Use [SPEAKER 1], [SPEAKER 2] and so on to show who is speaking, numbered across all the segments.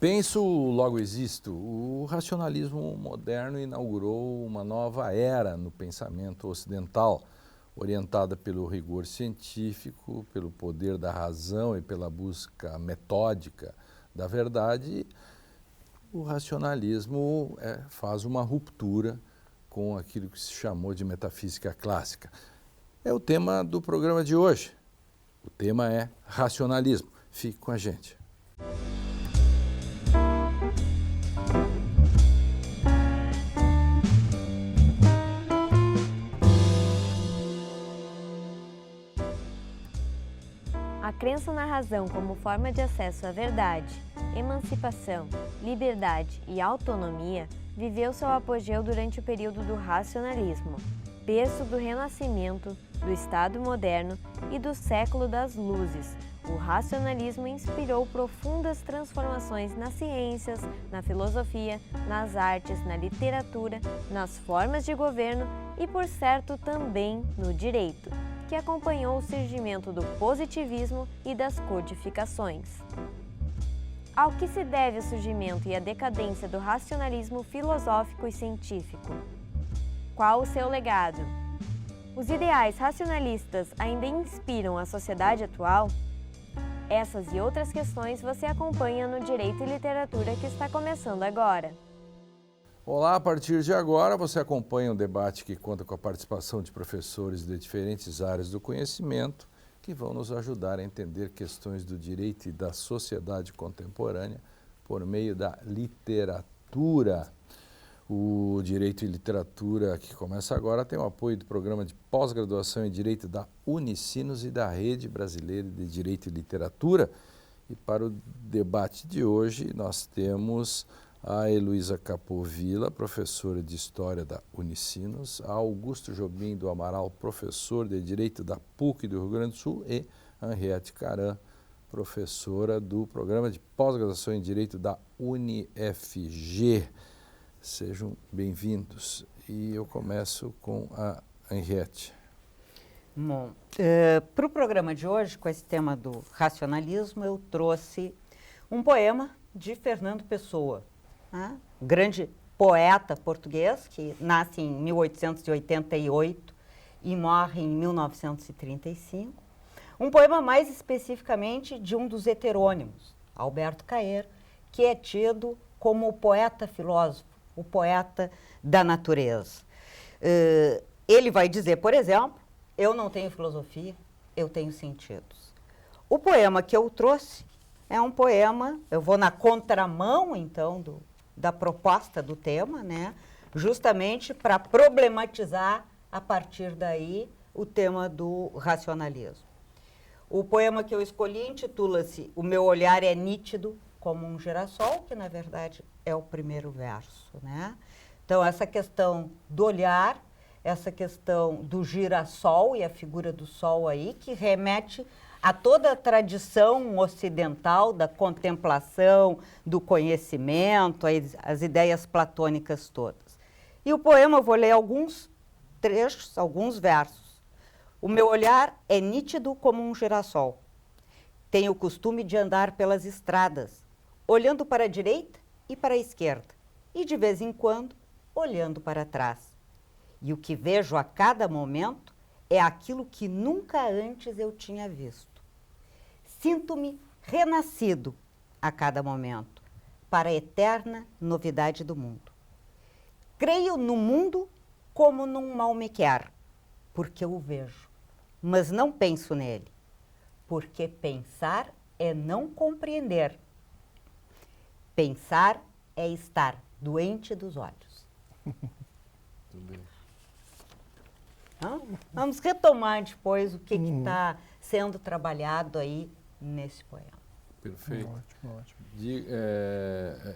[SPEAKER 1] Penso, logo existo. O racionalismo moderno inaugurou uma nova era no pensamento ocidental, orientada pelo rigor científico, pelo poder da razão e pela busca metódica da verdade. O racionalismo faz uma ruptura com aquilo que se chamou de metafísica clássica. É o tema do programa de hoje. O tema é racionalismo. Fique com a gente.
[SPEAKER 2] A crença na razão como forma de acesso à verdade, emancipação, liberdade e autonomia viveu seu apogeu durante o período do racionalismo, berço do Renascimento, do Estado moderno e do século das luzes. O racionalismo inspirou profundas transformações nas ciências, na filosofia, nas artes, na literatura, nas formas de governo e, por certo, também no direito, que acompanhou o surgimento do positivismo e das codificações. Ao que se deve o surgimento e a decadência do racionalismo filosófico e científico? Qual o seu legado? Os ideais racionalistas ainda inspiram a sociedade atual? Essas e outras questões você acompanha no Direito e Literatura, que está começando agora.
[SPEAKER 1] Olá, a partir de agora você acompanha um debate que conta com a participação de professores de diferentes áreas do conhecimento que vão nos ajudar a entender questões do direito e da sociedade contemporânea por meio da literatura. O Direito e Literatura, que começa agora, tem o apoio do Programa de Pós-Graduação em Direito da Unicinos e da Rede Brasileira de Direito e Literatura. E para o debate de hoje nós temos a Heloísa Capovilla, professora de História da Unicinos, a Augusto Jobim do Amaral, professor de Direito da PUC do Rio Grande do Sul, e a Henriette Caram, professora do Programa de Pós-Graduação em Direito da UniFG. Sejam bem-vindos. E eu começo com a Henriette.
[SPEAKER 3] Bom, para o programa de hoje, com esse tema do racionalismo, eu trouxe um poema de Fernando Pessoa, grande poeta português, que nasce em 1888 e morre em 1935. Um poema mais especificamente de um dos heterônimos, Alberto Caeiro, que é tido como o poeta filósofo, o poeta da natureza. Ele vai dizer, por exemplo, eu não tenho filosofia, eu tenho sentidos. O poema que eu trouxe é um poema, eu vou na contramão, então, da proposta do tema, né? Justamente para problematizar, a partir daí, o tema do racionalismo. O poema que eu escolhi intitula-se O Meu Olhar é Nítido como um Girassol, que, na verdade, é o primeiro verso, né? Então, essa questão do olhar, essa questão do girassol e a figura do sol aí, que remete a toda a tradição ocidental da contemplação, do conhecimento, as ideias platônicas todas. E o poema, eu vou ler alguns trechos, alguns versos. O meu olhar é nítido como um girassol. Tenho o costume de andar pelas estradas, olhando para a direita e para a esquerda, e de vez em quando, olhando para trás. E o que vejo a cada momento é aquilo que nunca antes eu tinha visto. Sinto-me renascido a cada momento, para a eterna novidade do mundo. Creio no mundo como num mal me quer, porque o vejo, mas não penso nele, porque pensar é não compreender. Pensar é estar doente dos olhos. Vamos retomar depois o que está sendo trabalhado aí nesse poema.
[SPEAKER 1] Perfeito.
[SPEAKER 4] Ótimo, ótimo.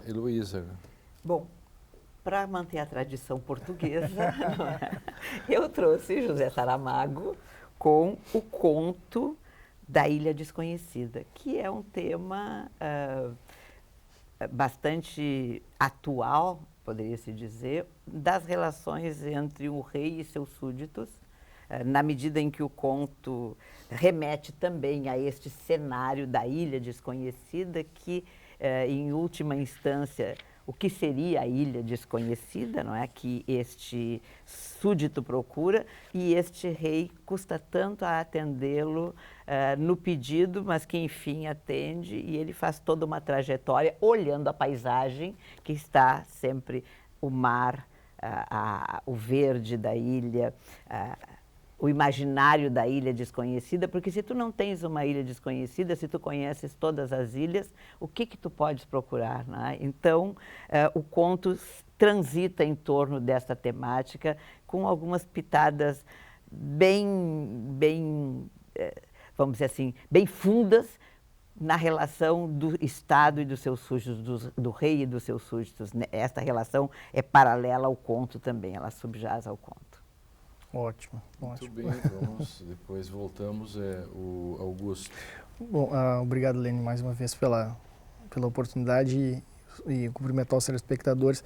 [SPEAKER 1] Heloísa.
[SPEAKER 5] Bom, para manter a tradição portuguesa, eu trouxe José Saramago com o conto da Ilha Desconhecida, que é um tema bastante atual, poderia-se dizer, das relações entre o rei e seus súditos, na medida em que o conto remete também a este cenário da ilha desconhecida que em última instância, o que seria a ilha desconhecida, não é? Que este súdito procura, e este rei custa tanto a atendê-lo no pedido, mas que enfim atende, e ele faz toda uma trajetória olhando a paisagem, que está sempre o mar, o verde da ilha, o imaginário da ilha desconhecida, porque se tu não tens uma ilha desconhecida, se tu conheces todas as ilhas, o que tu podes procurar, né? Então, o conto transita em torno desta temática, com algumas pitadas vamos dizer assim, bem fundas na relação do Estado e dos seus súditos, do rei e dos seus súditos. Esta relação é paralela ao conto também, ela subjaz ao conto.
[SPEAKER 4] Ótimo,
[SPEAKER 1] Muito
[SPEAKER 4] ótimo.
[SPEAKER 1] bem, depois voltamos, o Augusto.
[SPEAKER 4] Bom, obrigado, Lene, mais uma vez pela oportunidade e cumprimentar os telespectadores.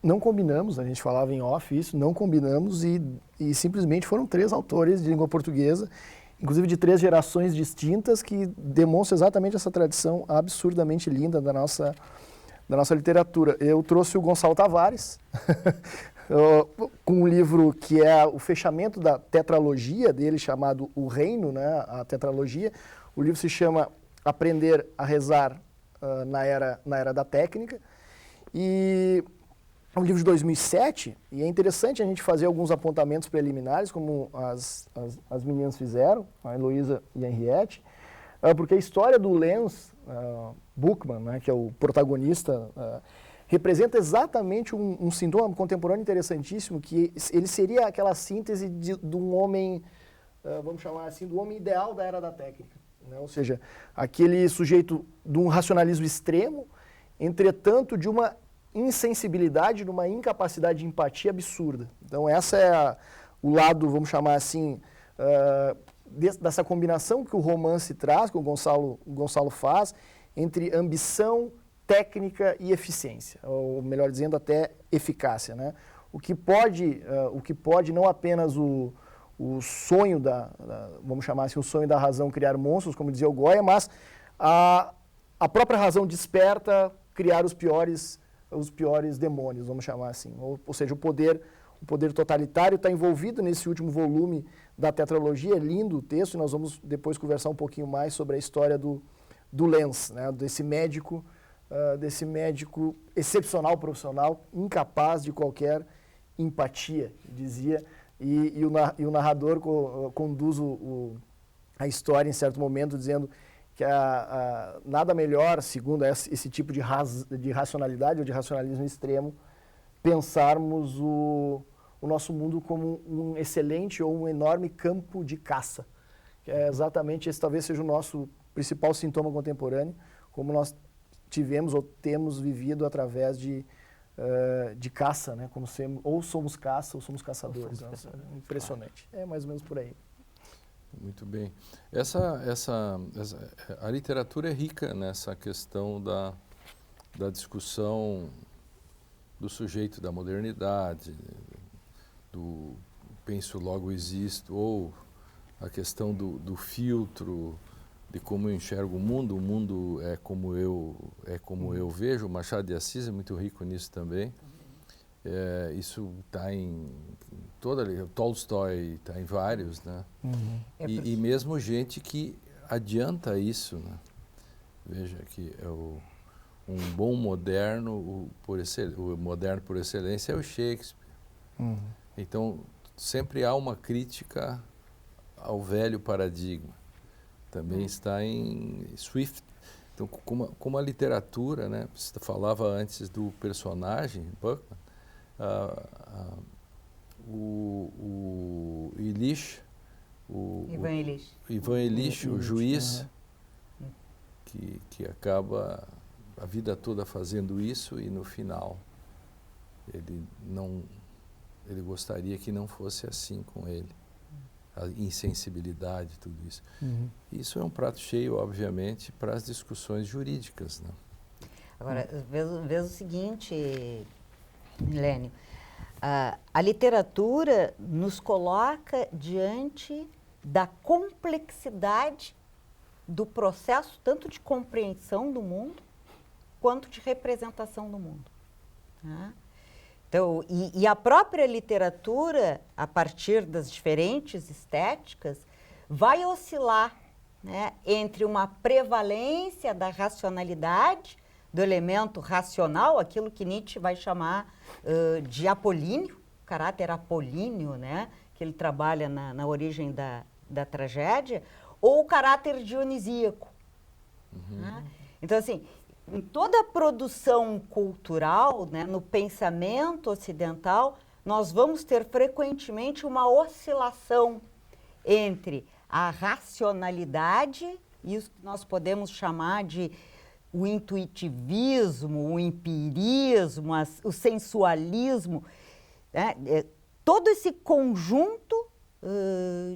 [SPEAKER 4] Não combinamos, a gente falava em off isso, não combinamos e simplesmente foram 3 autores de língua portuguesa, inclusive de 3 gerações distintas, que demonstram exatamente essa tradição absurdamente linda da nossa literatura. Eu trouxe o Gonçalo Tavares, com um livro que é o fechamento da tetralogia dele, chamado O Reino, né, a tetralogia. O livro se chama Aprender a Rezar na Era da Técnica. E é um livro de 2007, e é interessante a gente fazer alguns apontamentos preliminares, como as meninas fizeram, a Heloísa e a Henriette, porque a história do Lenz Buchmann, né, que é o protagonista, representa exatamente um sintoma contemporâneo interessantíssimo, que ele seria aquela síntese de um homem, vamos chamar assim, do homem ideal da Era da Técnica, né? Ou seja, aquele sujeito de um racionalismo extremo, entretanto de uma insensibilidade, de uma incapacidade de empatia absurda. Então essa é o lado, vamos chamar assim, dessa combinação que o romance traz, que o Gonçalo faz, entre ambição, técnica e eficiência, ou melhor dizendo, até eficácia, né? O que pode não apenas o sonho vamos chamar assim, o sonho da razão criar monstros, como dizia o Goya, mas a própria razão desperta criar os piores demônios, vamos chamar assim. Ou seja, o poder totalitário está envolvido nesse último volume da tetralogia. É lindo o texto, e nós vamos depois conversar um pouquinho mais sobre a história do Lenz, né? Desse médico excepcional, profissional, incapaz de qualquer empatia, dizia, e o narrador conduz a história em certo momento dizendo que nada melhor, segundo esse tipo de racionalidade ou de racionalismo extremo, pensarmos o nosso mundo como um excelente ou um enorme campo de caça. Que é exatamente esse talvez seja o nosso principal sintoma contemporâneo, como nós tivemos ou temos vivido através de caça, né? Como ou somos caça ou somos caçadores. Nossa, impressionante. É mais ou menos por aí.
[SPEAKER 1] Muito bem. A literatura é rica nessa questão da discussão do sujeito da modernidade, do penso logo existo, ou a questão do filtro, de como eu enxergo o mundo é como eu vejo. O Machado de Assis é muito rico nisso também. Isso está em toda, Tolstói está em vários, né?
[SPEAKER 4] Uhum.
[SPEAKER 1] E mesmo gente que adianta isso, né? Veja que um bom moderno, o moderno por excelência é o Shakespeare.
[SPEAKER 4] Uhum.
[SPEAKER 1] Então, sempre há uma crítica ao velho paradigma. Também está em Swift. Então, como a literatura, né? Você falava antes do personagem, Buchmann, o Illich, Ivan Illich, o juiz, que acaba a vida toda fazendo isso, e no final ele gostaria que não fosse assim com ele. A insensibilidade, tudo isso.
[SPEAKER 4] Uhum.
[SPEAKER 1] Isso é um prato cheio, obviamente, para as discussões jurídicas, né?
[SPEAKER 3] Agora, veja o seguinte, Milênio, a literatura nos coloca diante da complexidade do processo tanto de compreensão do mundo quanto de representação do mundo. Tá? Então, e a própria literatura, a partir das diferentes estéticas, vai oscilar, né, entre uma prevalência da racionalidade, do elemento racional, aquilo que Nietzsche vai chamar de apolíneo, caráter apolíneo, né, que ele trabalha na origem da tragédia, ou o caráter dionisíaco. Né? Então, assim, em toda a produção cultural, né, no pensamento ocidental, nós vamos ter frequentemente uma oscilação entre a racionalidade, isso que nós podemos chamar de o intuitivismo, o empirismo, o sensualismo, né? Todo esse conjunto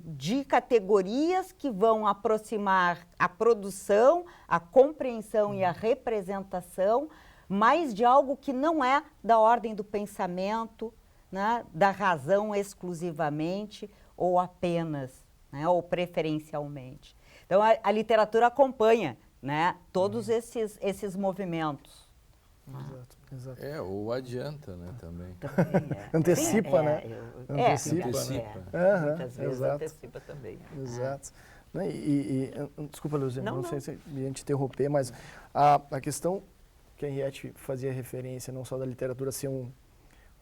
[SPEAKER 3] de categorias que vão aproximar a produção, a compreensão e a representação, mais de algo que não é da ordem do pensamento, né, da razão exclusivamente ou apenas, né, ou preferencialmente. Então, a literatura acompanha, né, todos esses movimentos.
[SPEAKER 4] Exato.
[SPEAKER 1] Ou adianta, né, também.
[SPEAKER 4] Antecipa, né?
[SPEAKER 1] Antecipa.
[SPEAKER 5] Muitas vezes antecipa também.
[SPEAKER 4] Exato. E desculpa, Luziane, não sei se ia te interromper, mas a questão que a Henriette fazia referência, não só da literatura ser vamos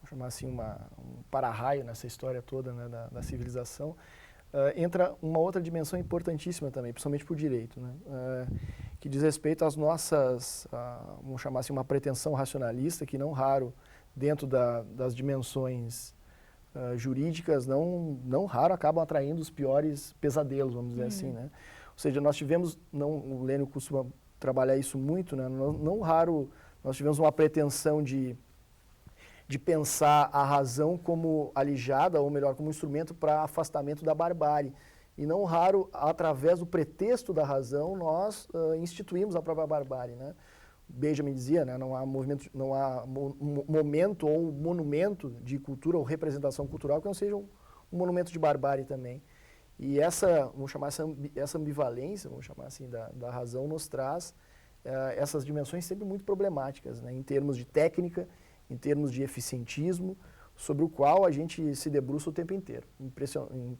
[SPEAKER 4] chamar assim, um para-raio nessa história toda, né, da civilização, entra uma outra dimensão importantíssima também, principalmente para o direito, né, que diz respeito às nossas, vamos chamar assim, uma pretensão racionalista, que não raro, dentro das dimensões jurídicas, não raro acabam atraindo os piores pesadelos, vamos dizer assim, né? Ou seja, nós tivemos, o Lênio costuma trabalhar isso muito, né? Não raro nós tivemos uma pretensão de pensar a razão como alijada, ou melhor, como instrumento para afastamento da barbárie. E não raro, através do pretexto da razão, nós instituímos a própria barbárie, né? Benjamin dizia, né, não há momento ou monumento de cultura ou representação cultural que não seja um monumento de barbárie também. E vamos chamar essa ambivalência, vamos chamar assim, da razão nos traz essas dimensões sempre muito problemáticas, né, em termos de técnica, em termos de eficientismo, sobre o qual a gente se debruça o tempo inteiro,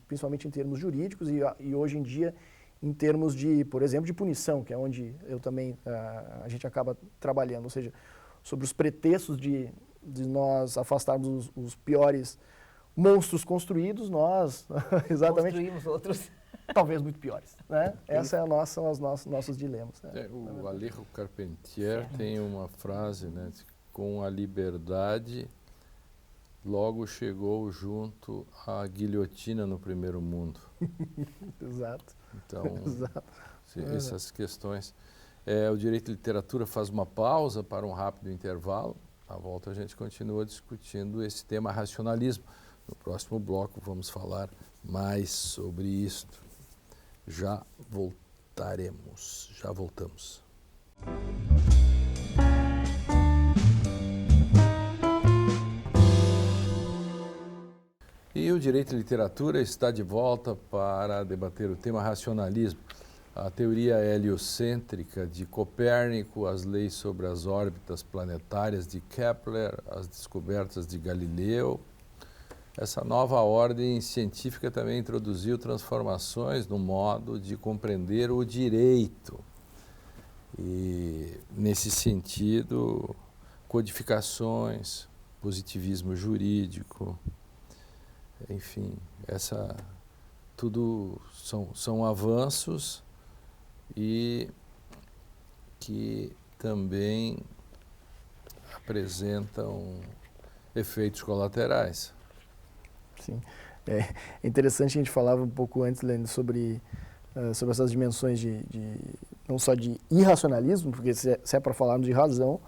[SPEAKER 4] principalmente em termos jurídicos e hoje em dia em termos de, por exemplo, de punição, que é onde eu também, a gente acaba trabalhando, ou seja, sobre os pretextos de nós afastarmos os piores monstros construídos, nós exatamente
[SPEAKER 5] construímos outros.
[SPEAKER 4] Talvez muito piores, né? São os nossos dilemas. Né?
[SPEAKER 1] O Alejo Carpentier tem uma frase, né? Com a liberdade, logo chegou junto a guilhotina no primeiro mundo.
[SPEAKER 4] Exato.
[SPEAKER 1] Então, essas questões. O Direito de Literatura faz uma pausa para um rápido intervalo. À volta a gente continua discutindo esse tema racionalismo. No próximo bloco vamos falar mais sobre isto. Já voltamos. E o Direito de Literatura está de volta para debater o tema racionalismo. A teoria heliocêntrica de Copérnico, as leis sobre as órbitas planetárias de Kepler, as descobertas de Galileu. Essa nova ordem científica também introduziu transformações no modo de compreender o direito. E, nesse sentido, codificações, positivismo jurídico, enfim, tudo são avanços e que também apresentam efeitos colaterais.
[SPEAKER 4] Sim. É interessante, a gente falava um pouco antes, Lênio, sobre essas dimensões não só de irracionalismo, porque se é para falarmos de razão,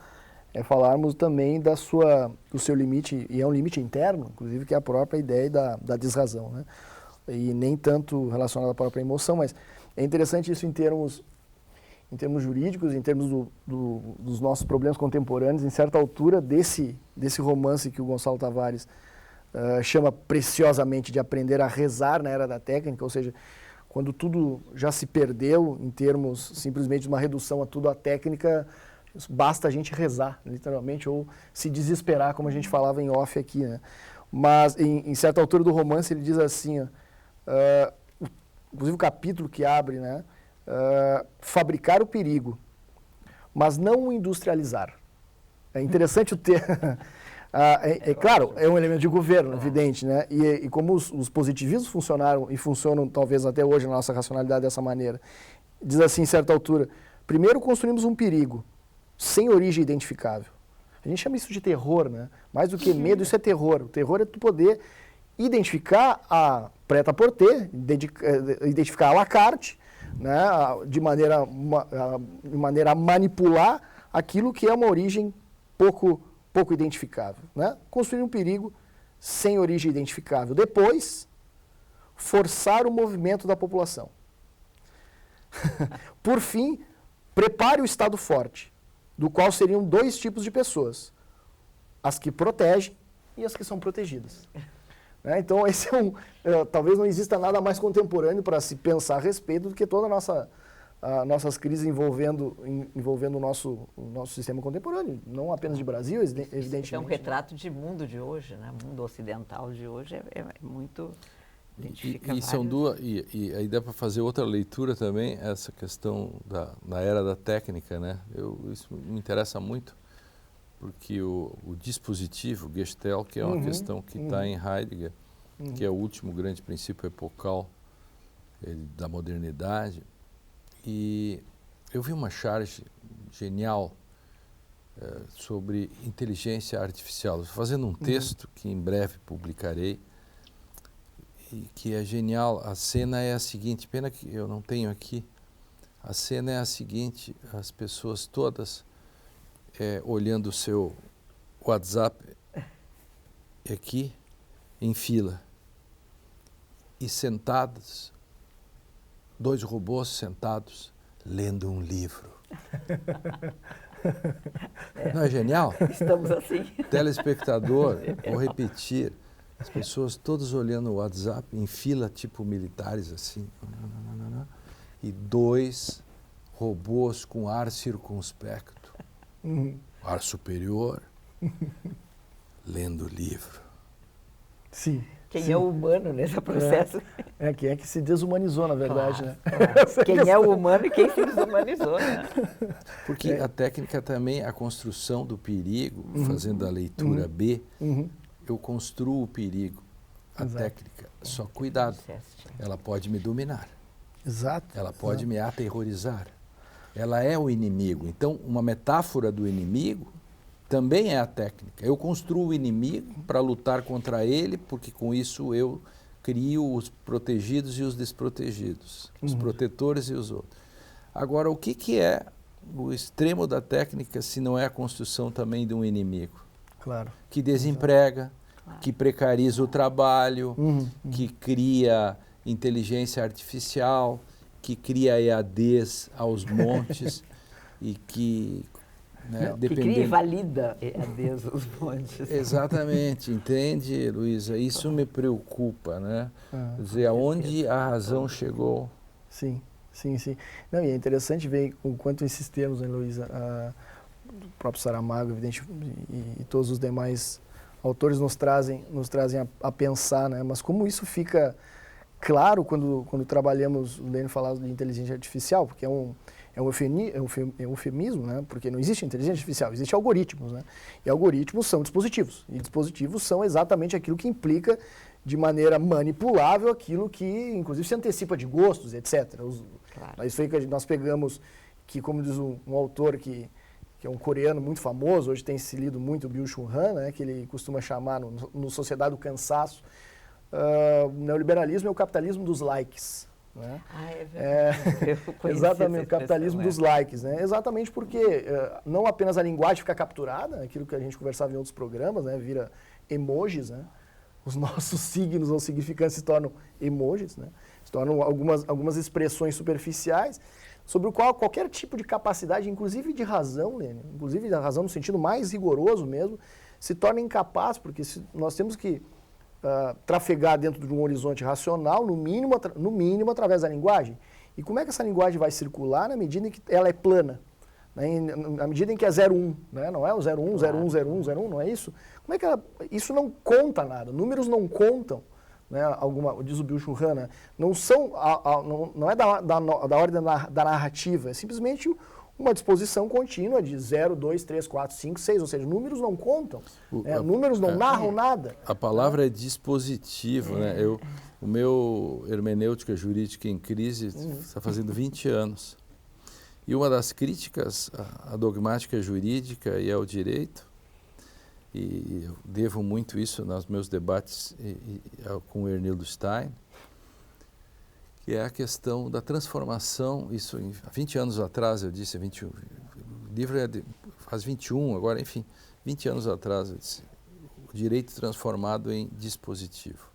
[SPEAKER 4] é falarmos também do seu limite, e é um limite interno, inclusive, que é a própria ideia da desrazão, né? E nem tanto relacionado à própria emoção, mas é interessante isso em termos jurídicos, em termos dos nossos problemas contemporâneos, em certa altura desse romance que o Gonçalo Tavares chama preciosamente de Aprender a Rezar na Era da Técnica, ou seja, quando tudo já se perdeu em termos simplesmente de uma redução a tudo a técnica, basta a gente rezar, literalmente, ou se desesperar, como a gente falava em off aqui, né? Mas, em certa altura do romance, ele diz assim, ó, inclusive o capítulo que abre, né? Fabricar o perigo, mas não o industrializar. É interessante o ter... claro, é um elemento de governo, evidente, né? E como os positivismos funcionaram e funcionam talvez até hoje na nossa racionalidade dessa maneira, diz assim, em certa altura, primeiro construímos um perigo sem origem identificável. A gente chama isso de terror, né? Mais do que medo, isso é terror. O terror é tu poder identificar a prêt-à-porter, identificar a la carte, né? de maneira a manipular aquilo que é uma origem pouco identificável, né? Construir um perigo sem origem identificável. Depois, forçar o movimento da população. Por fim, prepare o Estado forte, do qual seriam 2 tipos de pessoas, as que protegem e as que são protegidas. Né? Então, esse talvez não exista nada mais contemporâneo para se pensar a respeito do que toda a nossas crises envolvendo o nosso sistema contemporâneo, não apenas de Brasil, evidentemente.
[SPEAKER 5] É um retrato de mundo de hoje, né? O mundo ocidental de hoje é muito...
[SPEAKER 1] E são duas, e aí dá para fazer outra leitura também, essa questão da era da técnica, né? Isso me interessa muito, porque o dispositivo, Gestalt, que é uma questão que está em Heidegger, que é o último grande princípio epocal da modernidade, e eu vi uma charge genial sobre inteligência artificial, fazendo um texto que em breve publicarei, e que é genial. A cena é a seguinte, pena que eu não tenho aqui, a cena é a seguinte, as pessoas todas olhando o seu WhatsApp aqui, em fila, e sentados, 2 robôs sentados, lendo um livro. Não é genial?
[SPEAKER 5] Estamos assim.
[SPEAKER 1] Telespectador, vou repetir, as pessoas todas olhando o WhatsApp em fila, tipo militares assim, e 2 robôs com ar circunspecto, ar superior, lendo o livro.
[SPEAKER 4] Sim.
[SPEAKER 5] Quem é o humano nesse processo?
[SPEAKER 4] Quem é que se desumanizou, na verdade,
[SPEAKER 5] claro,
[SPEAKER 4] né?
[SPEAKER 5] Claro. Quem é o humano e quem se desumanizou, né?
[SPEAKER 1] Porque a técnica também, a construção do perigo, fazendo a leitura B, eu construo o perigo. A técnica, só cuidado, ela pode me dominar.
[SPEAKER 4] Exato.
[SPEAKER 1] Ela pode me aterrorizar. Ela é o inimigo. Então, uma metáfora do inimigo também é a técnica. Eu construo o inimigo para lutar contra ele, porque com isso eu crio os protegidos e os desprotegidos, os protetores e os outros. Agora, o que é o extremo da técnica se não é a construção também de um inimigo?
[SPEAKER 4] Claro.
[SPEAKER 1] Que desemprega, que precariza o trabalho, que cria inteligência artificial, que cria EADs aos montes e que... Né,
[SPEAKER 5] que cria e valida EADs aos montes.
[SPEAKER 1] Exatamente, entende, Luísa? Isso me preocupa, né? Quer dizer, aonde a razão chegou.
[SPEAKER 4] Sim. Não, e é interessante ver o quanto esses termos, né, Luísa, o próprio Saramago, evidente, e todos os demais autores nos trazem a pensar, né? Mas como isso fica claro quando trabalhamos, o Lênin falava de inteligência artificial, porque é um eufemismo, né? Porque não existe inteligência artificial, existem algoritmos, né? E algoritmos são dispositivos, e dispositivos são exatamente aquilo que implica de maneira manipulável aquilo que, inclusive, se antecipa de gostos, etc.
[SPEAKER 5] Claro.
[SPEAKER 4] Isso aí que nós pegamos, que como diz um autor que é um coreano muito famoso, hoje tem se lido muito, o Byung-Chul Han, né? Que ele costuma chamar no Sociedade do Cansaço, o neoliberalismo é o capitalismo dos likes. Né?
[SPEAKER 5] É verdade.
[SPEAKER 4] Exatamente, o capitalismo dos likes. Né? Exatamente porque não apenas a linguagem fica capturada, aquilo que a gente conversava em outros programas, né? Vira emojis, né? Os nossos signos ou significantes se tornam emojis, né? Se tornam algumas expressões superficiais, sobre o qual qualquer tipo de capacidade, inclusive de razão, Lênin, inclusive da razão no sentido mais rigoroso mesmo, se torna incapaz, porque nós temos que trafegar dentro de um horizonte racional, no mínimo através da linguagem. E como é que essa linguagem vai circular na medida em que ela é plana? Né? Na medida em que é 0,1, né? Não é o 0,1, 0,1, 0,1, 0,1, não é isso? Como é que isso não conta nada, números não contam, né? Diz o Bill Churran, né? Não é da ordem da narrativa, é simplesmente uma disposição contínua de 0, 2, 3, 4, 5, 6, ou seja, números não contam, números não narram nada.
[SPEAKER 1] A palavra é dispositivo, né? O meu Hermenêutica Jurídica em Crise está fazendo 20 anos. E uma das críticas à dogmática jurídica e ao direito, e eu devo muito isso nos meus debates com o Ernildo Stein, que é a questão da transformação. Isso, há 20 anos atrás, eu disse, 21, o livro faz 21, agora, enfim, 20 anos atrás, eu disse, o direito transformado em dispositivo.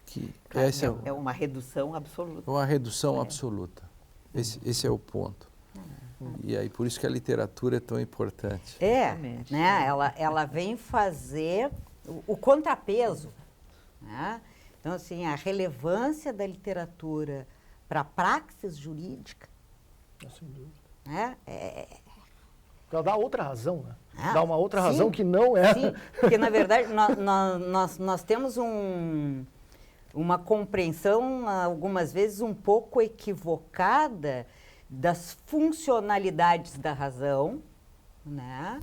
[SPEAKER 1] Que
[SPEAKER 5] claro, é uma redução absoluta.
[SPEAKER 1] Uma redução absoluta. Esse é o ponto. E aí, por isso que a literatura é tão importante.
[SPEAKER 3] Né? Ela vem fazer o contrapeso, né? Então, assim, a relevância da literatura para a praxis jurídica,
[SPEAKER 4] sem dúvida.
[SPEAKER 3] Né?
[SPEAKER 4] Ela dá outra razão, né? Dá uma outra razão que não
[SPEAKER 3] é. Sim, porque, na verdade, nós temos uma compreensão, algumas vezes, um pouco equivocada das funcionalidades da razão, né?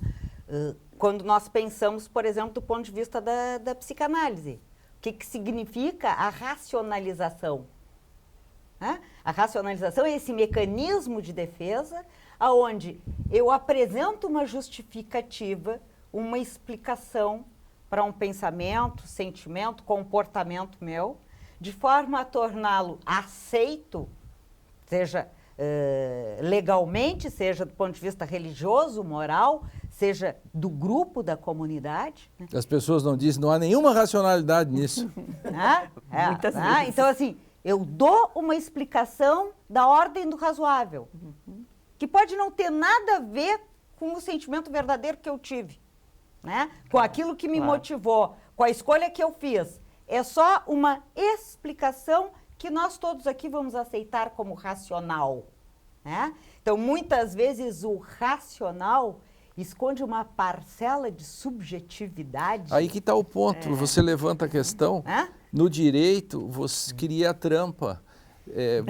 [SPEAKER 3] Quando nós pensamos, por exemplo, do ponto de vista da psicanálise. O que significa a racionalização? Né? A racionalização é esse mecanismo de defesa onde eu apresento uma justificativa, uma explicação para um pensamento, sentimento, comportamento meu, de forma a torná-lo aceito, seja legalmente, seja do ponto de vista religioso, moral, seja do grupo, da comunidade. Né?
[SPEAKER 1] As pessoas não dizem, não há nenhuma racionalidade nisso.
[SPEAKER 5] Muitas vezes.
[SPEAKER 3] Então, assim, eu dou uma explicação da ordem do razoável, que pode não ter nada a ver com o sentimento verdadeiro que eu tive, né? Com aquilo que me motivou, com a escolha que eu fiz. É só uma explicação que nós todos aqui vamos aceitar como racional, né? Então, muitas vezes, o racional esconde uma parcela de subjetividade.
[SPEAKER 1] Aí que está o ponto, você levanta a questão, no direito você cria a trampa,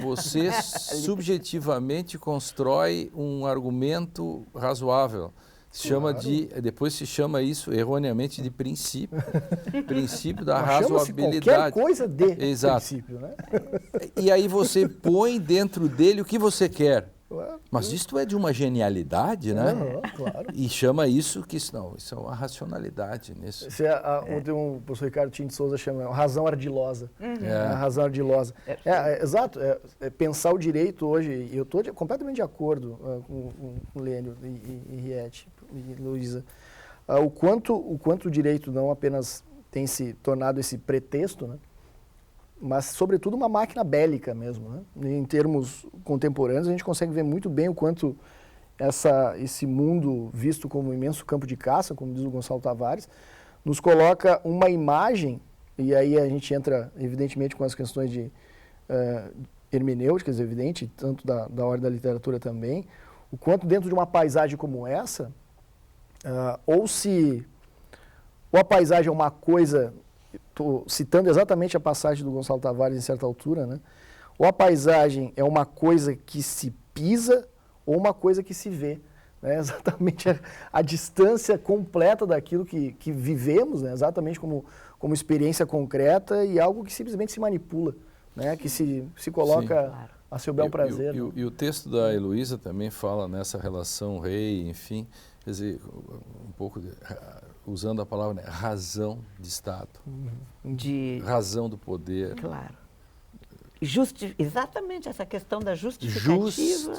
[SPEAKER 1] você subjetivamente constrói um argumento razoável. Depois se chama isso erroneamente de princípio, princípio da razoabilidade.
[SPEAKER 4] Qualquer coisa de
[SPEAKER 1] Exato.
[SPEAKER 4] Princípio, né?
[SPEAKER 1] E aí você põe dentro dele o que você quer. Mas isto é de uma genialidade, né?
[SPEAKER 4] Claro.
[SPEAKER 1] E chama isso isso é uma racionalidade nisso.
[SPEAKER 4] Ontem o professor Ricardo Tim de Souza chama razão ardilosa. A razão ardilosa. Exato. Pensar o direito hoje, eu estou completamente de acordo com o Lênio e Riete e Luísa. O quanto o direito não apenas tem se tornado esse pretexto, né? Mas, sobretudo, uma máquina bélica mesmo, né? Em termos contemporâneos, a gente consegue ver muito bem o quanto esse mundo visto como um imenso campo de caça, como diz o Gonçalo Tavares, nos coloca uma imagem, e aí a gente entra, evidentemente, com as questões de hermenêuticas, evidente, tanto da ordem da literatura também, o quanto dentro de uma paisagem como essa, ou a paisagem é uma coisa... Estou citando exatamente a passagem do Gonçalo Tavares em certa altura, né? Ou a paisagem é uma coisa que se pisa ou uma coisa que se vê. Né? Exatamente a distância completa daquilo que vivemos, né? Exatamente como experiência concreta e algo que simplesmente se manipula, né? Que se coloca a seu bel prazer.
[SPEAKER 1] E o texto da Heloísa também fala nessa relação rei, enfim, quer dizer, um pouco usando a palavra, né, razão de Estado, razão do poder.
[SPEAKER 5] Claro. Exatamente essa questão da justificativa.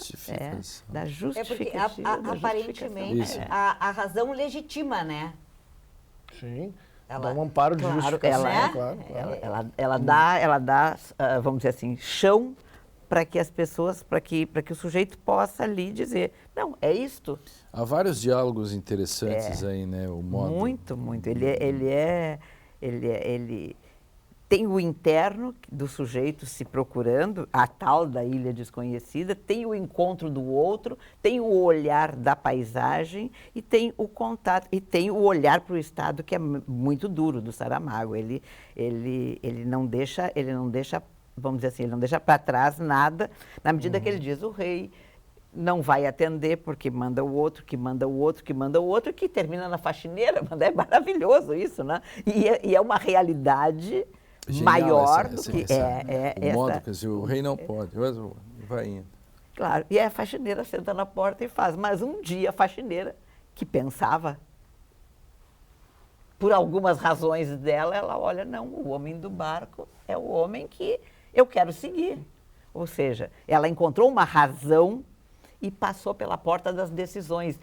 [SPEAKER 5] Da justificativa.
[SPEAKER 3] Porque aparentemente a razão legitima, né?
[SPEAKER 4] Sim. Dá um amparo de justificação.
[SPEAKER 5] Ela dá, vamos dizer assim, chão para que as pessoas, para que o sujeito possa ali dizer, não, é isto.
[SPEAKER 1] Há vários diálogos interessantes aí, né? O modo.
[SPEAKER 5] Muito. Ele Ele tem o interno do sujeito se procurando, a tal da ilha desconhecida, tem o encontro do outro, tem o olhar da paisagem e tem o contato, e tem o olhar para o estado que é muito duro do Saramago. Ele não deixa, vamos dizer assim, ele não deixa para trás nada, na medida que ele diz, o rei não vai atender porque manda o outro, que manda o outro, que manda o outro, que termina na faxineira. É maravilhoso isso, né? E é uma realidade
[SPEAKER 1] genial
[SPEAKER 5] maior do
[SPEAKER 1] essa,
[SPEAKER 5] que
[SPEAKER 1] o modo, quer dizer, o rei não pode, mas vai indo.
[SPEAKER 5] Claro, e a faxineira senta na porta e faz. Mas um dia a faxineira, que pensava, por algumas razões dela, ela olha, não, o homem do barco é o homem que eu quero seguir. Ou seja, ela encontrou uma razão e passou pela porta das decisões.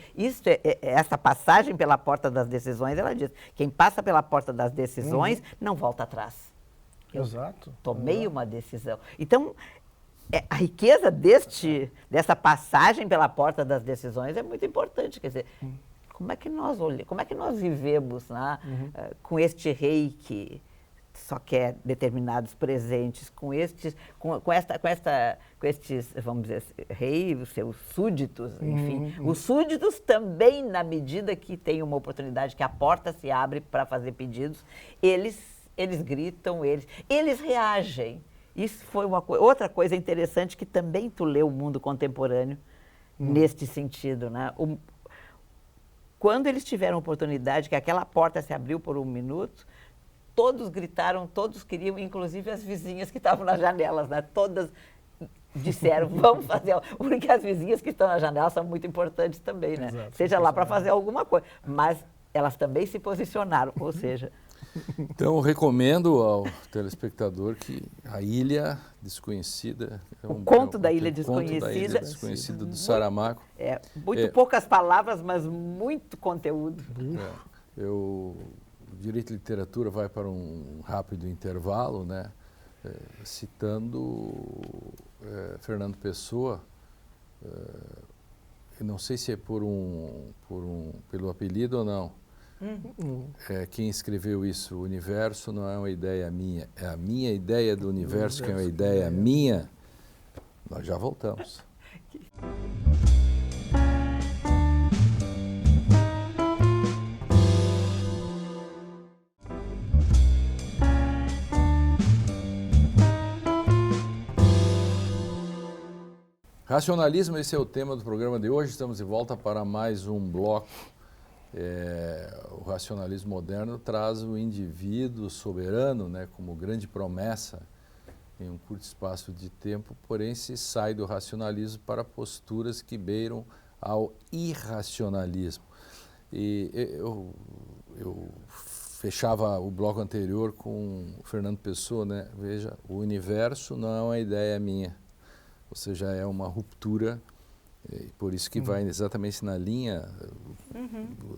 [SPEAKER 5] Essa passagem pela porta das decisões, ela diz, quem passa pela porta das decisões não volta atrás.
[SPEAKER 4] Exato.
[SPEAKER 5] Tomei uma decisão. Então, a riqueza dessa passagem pela porta das decisões é muito importante. Quer dizer, como é que nós vivemos, né, com este rei que só quer determinados presentes, com estes, vamos dizer, rei, os seus súditos, enfim. Os súditos também, na medida que tem uma oportunidade, que a porta se abre para fazer pedidos, eles gritam, eles reagem. Isso foi outra coisa interessante que também tu leu o Mundo Contemporâneo neste sentido, né? Quando eles tiveram a oportunidade, que aquela porta se abriu por um minuto, todos gritaram, todos queriam, inclusive as vizinhas que estavam nas janelas, né? Todas disseram, vamos fazer, porque as vizinhas que estão na janela são muito importantes também, né?
[SPEAKER 4] Exato,
[SPEAKER 5] seja lá para fazer alguma coisa, mas elas também se posicionaram, ou seja...
[SPEAKER 1] Então, eu recomendo ao telespectador que A Ilha Desconhecida...
[SPEAKER 5] O Conto da Ilha
[SPEAKER 1] Desconhecida.
[SPEAKER 5] Desconhecida.
[SPEAKER 1] Conto da Ilha Desconhecida do Saramago.
[SPEAKER 5] Poucas palavras, mas muito conteúdo.
[SPEAKER 1] O Direito e Literatura vai para um rápido intervalo, né? Citando Fernando Pessoa. Eu não sei se é pelo apelido ou não. Quem escreveu isso, o universo não é uma ideia minha, é a minha ideia do universo que é uma ideia minha. Nós já voltamos. Racionalismo, esse é o tema do programa de hoje. Estamos de volta para mais um bloco. O racionalismo moderno traz o indivíduo soberano, né, como grande promessa em um curto espaço de tempo, porém se sai do racionalismo para posturas que beiram ao irracionalismo. E eu fechava o bloco anterior com o Fernando Pessoa, né? Veja, o universo não é uma ideia minha, ou seja, é uma ruptura. Por isso que vai exatamente na linha,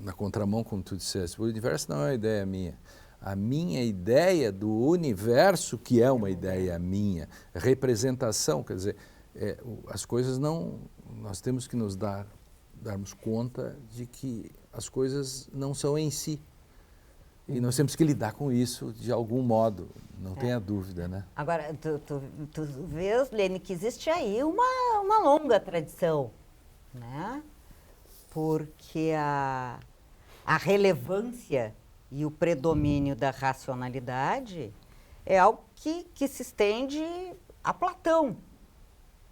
[SPEAKER 1] na contramão, como tu disseste. O universo não é uma ideia minha. A minha ideia do universo, que é uma ideia minha, representação, quer dizer, as coisas não... Nós temos que darmos conta de que as coisas não são em si. E nós temos que lidar com isso de algum modo, não tenha dúvida, né?
[SPEAKER 3] Agora, tu vês, Lene, que existe aí uma longa tradição, né? Porque a relevância e o predomínio da racionalidade é algo que se estende a Platão.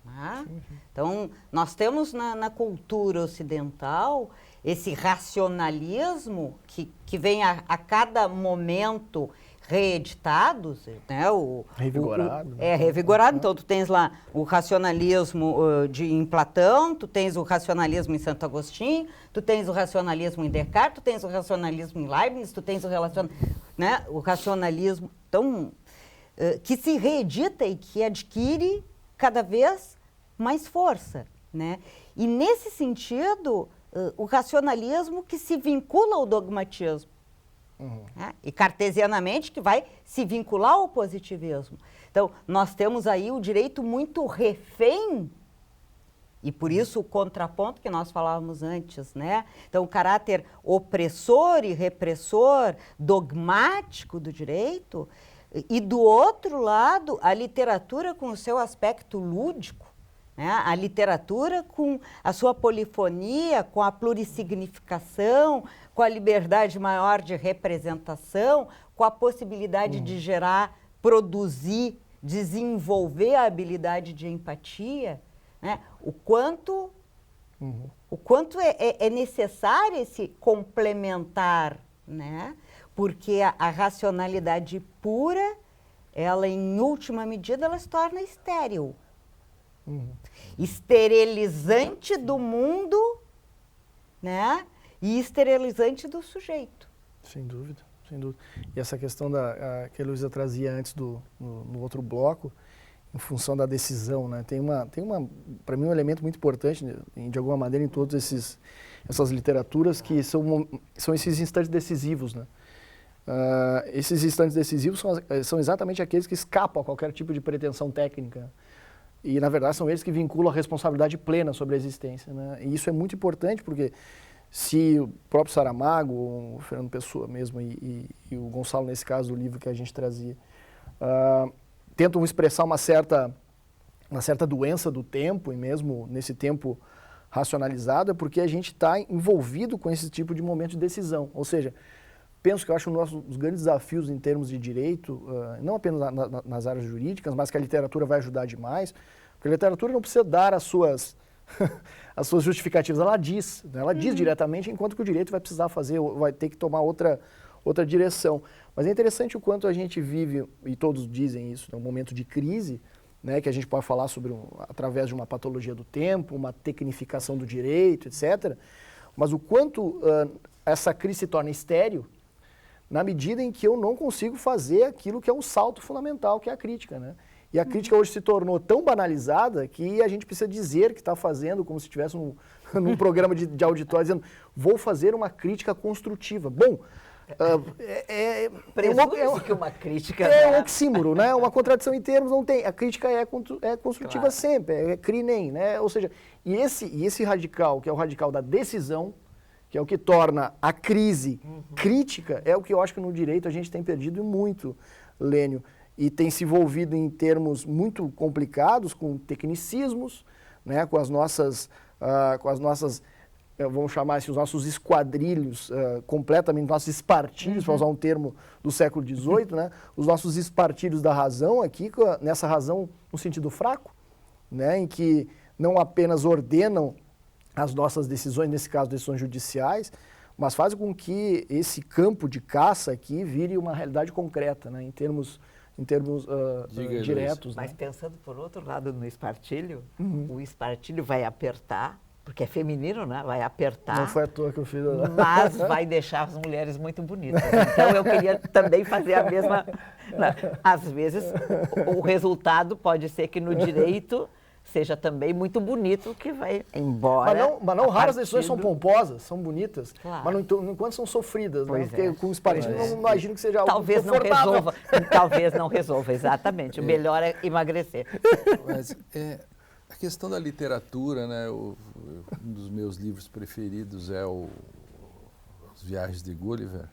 [SPEAKER 3] Né? Então, nós temos na cultura ocidental esse racionalismo que vem a cada momento reeditado, né?
[SPEAKER 4] Revigorado.
[SPEAKER 3] Revigorado. Então, tu tens lá o racionalismo em Platão, tu tens o racionalismo em Santo Agostinho, tu tens o racionalismo em Descartes, tu tens o racionalismo em Leibniz, tu tens o racionalismo que se reedita e que adquire cada vez mais força, né? E, nesse sentido, o racionalismo que se vincula ao dogmatismo. Né? E cartesianamente que vai se vincular ao positivismo. Então, nós temos aí o direito muito refém E por isso o contraponto que nós falávamos antes, né? Então, o caráter opressor e repressor, dogmático do direito, e do outro lado, a literatura com o seu aspecto lúdico, né? A literatura com a sua polifonia, com a plurissignificação, com a liberdade maior de representação, com a possibilidade de gerar, produzir, desenvolver a habilidade de empatia, né? O quanto é necessário esse complementar, né? Porque a racionalidade pura, ela em última medida, ela se torna estéril. Esterilizante do mundo, né? E esterilizante do sujeito.
[SPEAKER 4] Sem dúvida, sem dúvida. E essa questão que a Heloísa trazia antes no outro bloco, em função da decisão, né? Tem para mim, um elemento muito importante, de alguma maneira, em todas essas literaturas, que são esses instantes decisivos, né? Esses instantes decisivos são exatamente aqueles que escapam a qualquer tipo de pretensão técnica. E, na verdade, são eles que vinculam a responsabilidade plena sobre a existência, né? E isso é muito importante, porque se o próprio Saramago, o Fernando Pessoa mesmo, e o Gonçalo, nesse caso, do livro que a gente trazia, tentam expressar uma certa doença do tempo, e mesmo nesse tempo racionalizado, é porque a gente está envolvido com esse tipo de momento de decisão. Ou seja, penso que eu acho um dos grandes desafios em termos de direito, não apenas nas áreas jurídicas, mas que a literatura vai ajudar demais, porque a literatura não precisa dar as suas justificativas, ela diz, né? Ela diz diretamente, enquanto que o direito vai precisar vai ter que tomar outra direção. Mas é interessante o quanto a gente vive, e todos dizem isso, um momento de crise, né, que a gente pode falar sobre através de uma patologia do tempo, uma tecnificação do direito, etc. Mas o quanto essa crise se torna estéril na medida em que eu não consigo fazer aquilo que é um salto fundamental, que é a crítica, né? E a crítica hoje se tornou tão banalizada que a gente precisa dizer que está fazendo, como se estivesse num programa de auditório, dizendo, vou fazer uma crítica construtiva. Bom,
[SPEAKER 5] presume-se que uma crítica...
[SPEAKER 4] É um oxímoro, né? Uma contradição em termos, não tem. A crítica é construtiva, claro, sempre, é crinem, né? Ou seja, e esse radical, que é o radical da decisão, que é o que torna a crise crítica, é o que eu acho que no direito a gente tem perdido muito, Lênio, e tem se envolvido em termos muito complicados, com tecnicismos, né, com as nossas, vamos chamar assim, os nossos esquadrilhos, completamente, nossos espartilhos, para usar um termo do século XVIII, né, os nossos espartilhos da razão aqui, nessa razão no sentido fraco, né, em que não apenas ordenam as nossas decisões, nesse caso decisões judiciais, mas fazem com que esse campo de caça aqui vire uma realidade concreta, né, em termos diretos.
[SPEAKER 5] Mas pensando por outro lado no espartilho, o espartilho vai apertar, porque é feminino, né? Vai apertar.
[SPEAKER 4] Não foi à toa que eu fiz.
[SPEAKER 5] Mas vai deixar as mulheres muito bonitas. Então eu queria também fazer a mesma... Às vezes o resultado pode ser que no direito seja também muito bonito, que vai embora.
[SPEAKER 4] Mas não raras decisões são pomposas, são bonitas,
[SPEAKER 5] claro,
[SPEAKER 4] mas não enquanto são sofridas, né? Porque com o espartilho não imagino que seja algo
[SPEAKER 5] talvez não resolva, talvez não resolva, exatamente. O melhor é emagrecer.
[SPEAKER 1] Mas a questão da literatura, né? Um dos meus livros preferidos é As Viagens de Gulliver,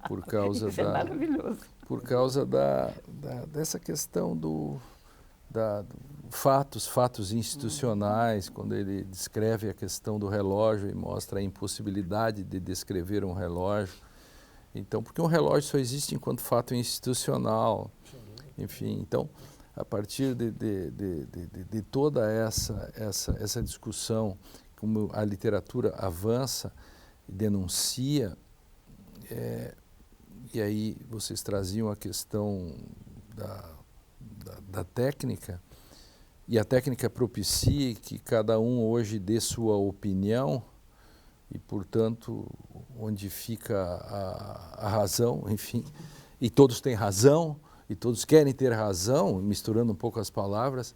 [SPEAKER 1] por causa
[SPEAKER 5] Isso é maravilhoso.
[SPEAKER 1] Por causa dessa questão fatos institucionais, quando ele descreve a questão do relógio e mostra a impossibilidade de descrever um relógio. Então, porque um relógio só existe enquanto fato institucional. Enfim, então, a partir de toda essa discussão, como a literatura avança e denuncia, e aí vocês traziam a questão da técnica, e a técnica propicia que cada um hoje dê sua opinião, e, portanto, onde fica a razão, enfim, e todos têm razão, e todos querem ter razão, misturando um pouco as palavras,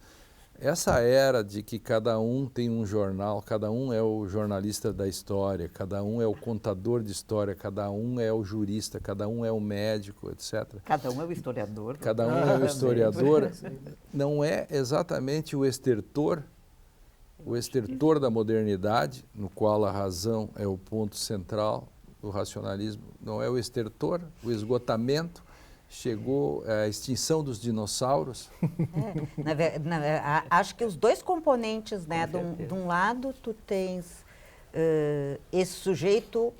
[SPEAKER 1] essa era de que cada um tem um jornal, cada um é o jornalista da história, cada um é o contador de história, cada um é o jurista, cada um é o médico, etc.
[SPEAKER 5] Cada um é o historiador.
[SPEAKER 1] Cada um é o historiador. Não é exatamente o estertor o estertor da modernidade, no qual a razão é o ponto central do racionalismo, não é o estertor, o esgotamento, chegou a extinção dos dinossauros.
[SPEAKER 3] Acho que os dois componentes, né? De um lado, tu tens esse sujeito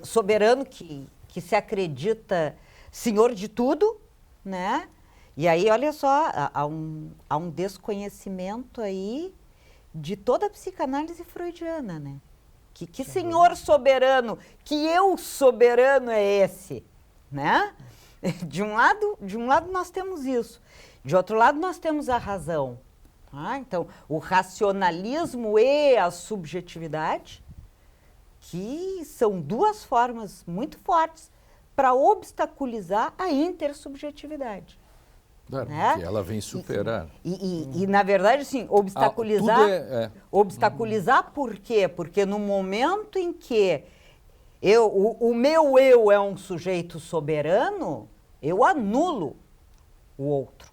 [SPEAKER 3] soberano que se acredita senhor de tudo, né? E aí, olha só, há um desconhecimento aí de toda a psicanálise freudiana, né? Que senhor soberano, que eu soberano é esse, né? De um lado nós temos isso, de outro lado nós temos a razão. Tá? Então, o racionalismo e a subjetividade, que são duas formas muito fortes para obstaculizar a intersubjetividade.
[SPEAKER 1] Claro,
[SPEAKER 3] né?
[SPEAKER 1] que ela vem superar.
[SPEAKER 3] E, na verdade, assim, obstaculizar... Obstaculizar por quê? Porque no momento em que o meu eu é um sujeito soberano, eu anulo o outro.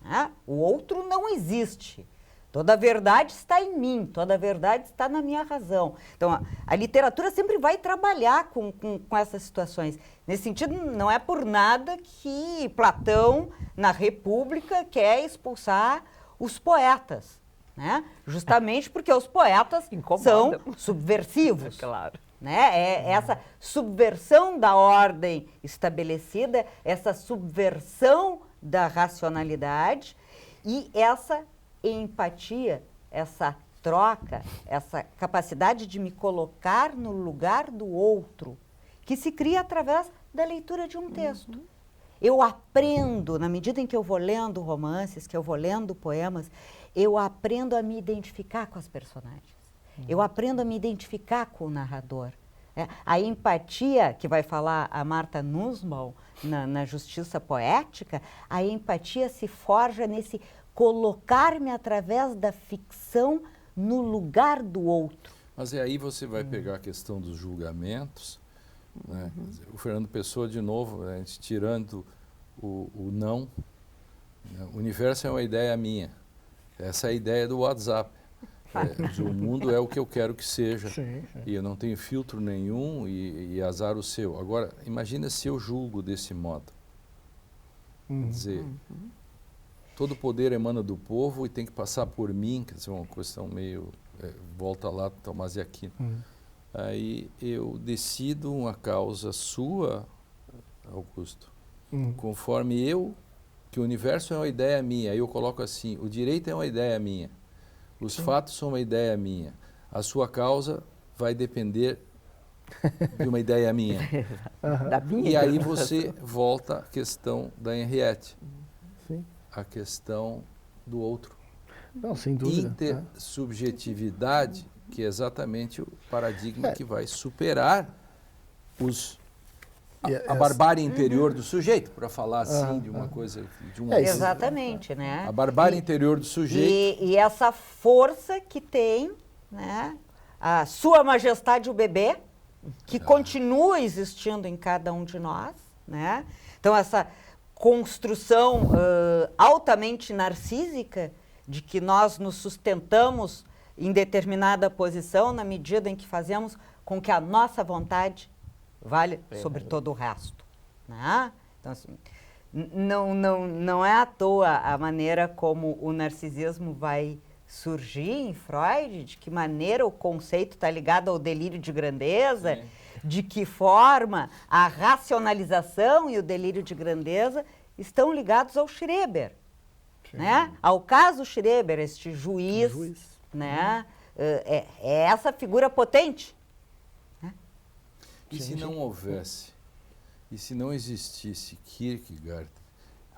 [SPEAKER 3] Né? O outro não existe. Toda a verdade está em mim, toda a verdade está na minha razão. Então, a literatura sempre vai trabalhar com essas situações. Nesse sentido, não é por nada que Platão, na República, quer expulsar os poetas. Né? Justamente porque os poetas são subversivos.
[SPEAKER 5] Claro.
[SPEAKER 3] Né? Essa subversão da ordem estabelecida, essa subversão da racionalidade e essa empatia, essa troca, essa capacidade de me colocar no lugar do outro, que se cria através da leitura de um texto. Eu aprendo, na medida em que eu vou lendo romances, que eu vou lendo poemas, eu aprendo a me identificar com as personagens. Eu aprendo a me identificar com o narrador. A empatia, que vai falar a Martha Nussbaum na Justiça Poética, a empatia se forja nesse colocar-me através da ficção no lugar do outro.
[SPEAKER 1] Mas aí você vai pegar a questão dos julgamentos, né? O Fernando Pessoa, de novo, a gente tirando o não, né? O universo é uma ideia minha. Essa é a ideia do WhatsApp. O mundo é o que eu quero que seja. Sim. E eu não tenho filtro nenhum e azar o seu. Agora, imagina se eu julgo desse modo. Quer dizer, todo poder emana do povo e tem que passar por mim, quer dizer, uma questão meio... volta lá, Tomás de Aquino. Aí eu decido uma causa sua, Augusto, conforme que o universo é uma ideia minha. Aí eu coloco assim, o direito é uma ideia minha. Os fatos são uma ideia minha. A sua causa vai depender de uma ideia minha.
[SPEAKER 5] Da minha.
[SPEAKER 1] E aí você volta à questão da Henriette. A questão do outro.
[SPEAKER 4] Não, sem dúvida.
[SPEAKER 1] Intersubjetividade, que é exatamente o paradigma que vai superar a barbárie interior do sujeito, para falar assim de uma coisa, de um
[SPEAKER 3] exatamente, né?
[SPEAKER 1] A barbárie interior do sujeito.
[SPEAKER 3] E essa força que tem, né? A Sua Majestade o Bebê, que continua existindo em cada um de nós, né? Então, essa construção altamente narcísica de que nós nos sustentamos em determinada posição na medida em que fazemos com que a nossa vontade vale sobre todo o resto. Né? Então, assim, não é à toa a maneira como o narcisismo vai surgir em Freud, de que maneira o conceito está ligado ao delírio de grandeza, de que forma a racionalização e o delírio de grandeza estão ligados ao Schreber, né? Ao caso Schreber, este juiz. Né? É essa figura potente. Né?
[SPEAKER 1] E se não houvesse, e se não existisse Kierkegaard,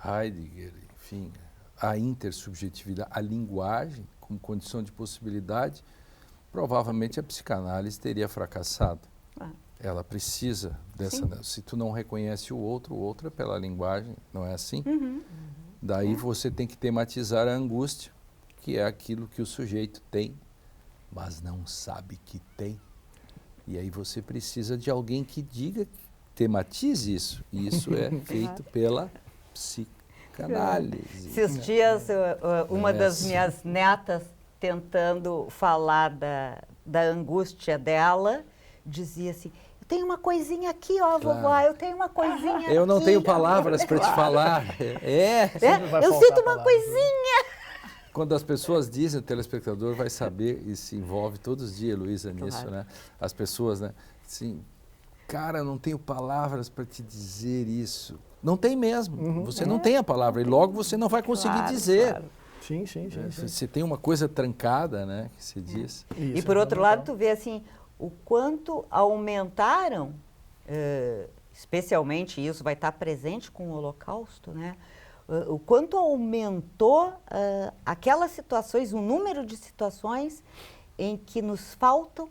[SPEAKER 1] Heidegger, enfim, a intersubjetividade, a linguagem como condição de possibilidade, provavelmente a psicanálise teria fracassado. Ela precisa dessa... Se tu não reconhece o outro é pela linguagem, não é assim? Daí você tem que tematizar a angústia, que é aquilo que o sujeito tem, mas não sabe que tem. E aí você precisa de alguém que diga, tematize isso. E isso é feito pela psicanálise.
[SPEAKER 3] Esses dias, uma das minhas netas tentando falar da angústia dela, dizia assim, eu tenho uma coisinha aqui, ó,
[SPEAKER 1] Claro.
[SPEAKER 3] vovó, eu tenho uma coisinha aqui.
[SPEAKER 1] Eu não tenho palavras para te falar.
[SPEAKER 4] Sempre vai
[SPEAKER 3] eu
[SPEAKER 4] faltar
[SPEAKER 3] sinto uma
[SPEAKER 4] palavras,
[SPEAKER 3] coisinha.
[SPEAKER 1] Quando as pessoas dizem, o telespectador vai saber, e se envolve todos os dias, Heloísa, nisso,
[SPEAKER 5] Claro.
[SPEAKER 1] né? As pessoas, né? Assim, cara, eu não tenho palavras para te dizer isso. Não tem mesmo. Você não tem a palavra e logo você não vai conseguir
[SPEAKER 5] Claro,
[SPEAKER 1] dizer.
[SPEAKER 5] claro.
[SPEAKER 4] Sim, sim, sim. sim.
[SPEAKER 1] Você tem uma coisa trancada, né? Que se diz.
[SPEAKER 3] E
[SPEAKER 4] Isso,
[SPEAKER 3] por
[SPEAKER 4] é
[SPEAKER 3] outro lado,
[SPEAKER 4] fundamental.
[SPEAKER 3] tu vê assim, o quanto aumentaram, especialmente isso vai estar presente com o Holocausto, né? O quanto aumentou aquelas situações, o número de situações em que nos faltam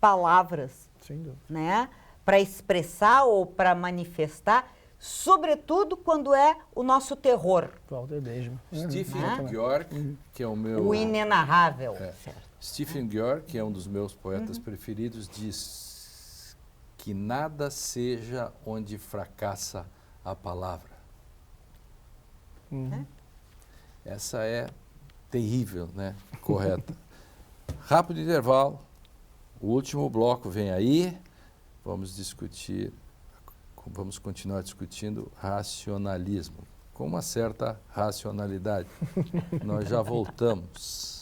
[SPEAKER 3] palavras,
[SPEAKER 4] Sem dúvida.
[SPEAKER 3] né? Para expressar ou para manifestar, sobretudo quando é o nosso terror,
[SPEAKER 4] Walter Benjamin.
[SPEAKER 1] Stephen
[SPEAKER 3] Ah.
[SPEAKER 1] Bjork, que é o meu...
[SPEAKER 3] o inenarrável.
[SPEAKER 1] Stephen Bjork, que é um dos meus poetas preferidos, diz que nada seja onde fracassa a palavra. Essa é terrível, né? Correta. Rápido intervalo. O último bloco vem aí. Vamos continuar discutindo racionalismo, com uma certa racionalidade. Nós já voltamos.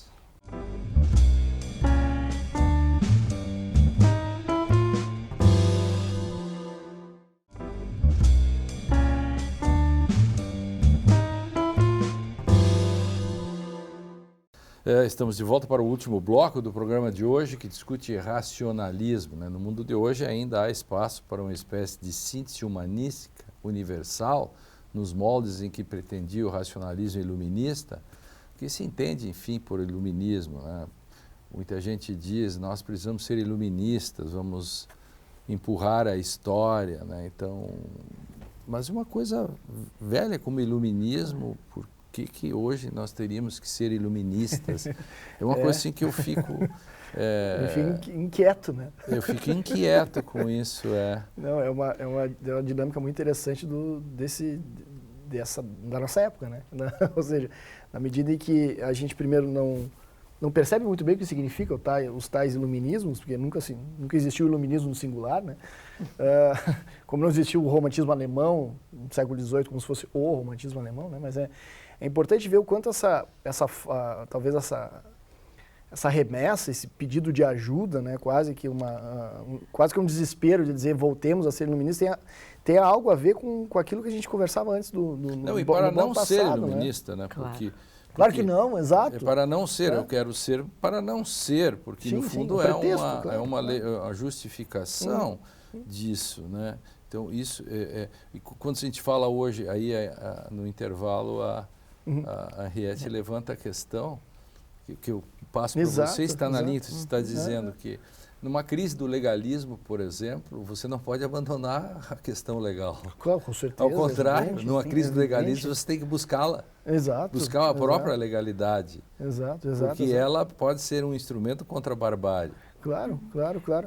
[SPEAKER 1] Estamos de volta para o último bloco do programa de hoje, que discute racionalismo, né? No mundo de hoje ainda há espaço para uma espécie de síntese humanística universal, nos moldes em que pretendia o racionalismo iluminista, que se entende, enfim, por iluminismo, né? Muita gente diz, nós precisamos ser iluministas, vamos empurrar a história, né? Então, mas uma coisa velha como iluminismo, por que hoje nós teríamos que ser iluministas? É uma coisa assim que eu fico...
[SPEAKER 4] Eu fico inquieto, né?
[SPEAKER 1] Eu fico inquieto com isso,
[SPEAKER 4] Não, é uma dinâmica muito interessante da nossa época, né? Ou seja, na medida em que a gente primeiro não percebe muito bem o que significa os tais iluminismos, porque nunca existiu o iluminismo no singular, né? Como não existiu o romantismo alemão no século XVIII, como se fosse o romantismo alemão, né? Mas é importante ver o quanto talvez essa remessa, esse pedido de ajuda, né? Quase que um desespero de dizer voltemos a ser iluministas, tem algo a ver com aquilo que a gente conversava antes
[SPEAKER 1] Não, e para não ser iluminista, né?
[SPEAKER 5] Claro.
[SPEAKER 4] Claro que não, exato.
[SPEAKER 1] É para não ser, eu quero ser para não ser, porque
[SPEAKER 4] Sim,
[SPEAKER 1] no
[SPEAKER 4] sim,
[SPEAKER 1] fundo
[SPEAKER 4] um pretexto,
[SPEAKER 1] é
[SPEAKER 4] claro,
[SPEAKER 1] uma justificação disso, né? Então isso e quando a gente fala hoje aí no intervalo a Henriette levanta a questão que eu passo para você, está na linha, você está dizendo que numa crise do legalismo, por exemplo, você não pode abandonar a questão legal.
[SPEAKER 4] Claro, com certeza.
[SPEAKER 1] Ao contrário,
[SPEAKER 4] evidente,
[SPEAKER 1] numa
[SPEAKER 4] sim,
[SPEAKER 1] crise do legalismo,
[SPEAKER 4] evidente.
[SPEAKER 1] você tem que buscá-la.
[SPEAKER 4] Exato.
[SPEAKER 1] Buscar a própria legalidade.
[SPEAKER 4] Exato.
[SPEAKER 1] Porque ela pode ser um instrumento contra a barbárie.
[SPEAKER 4] Claro.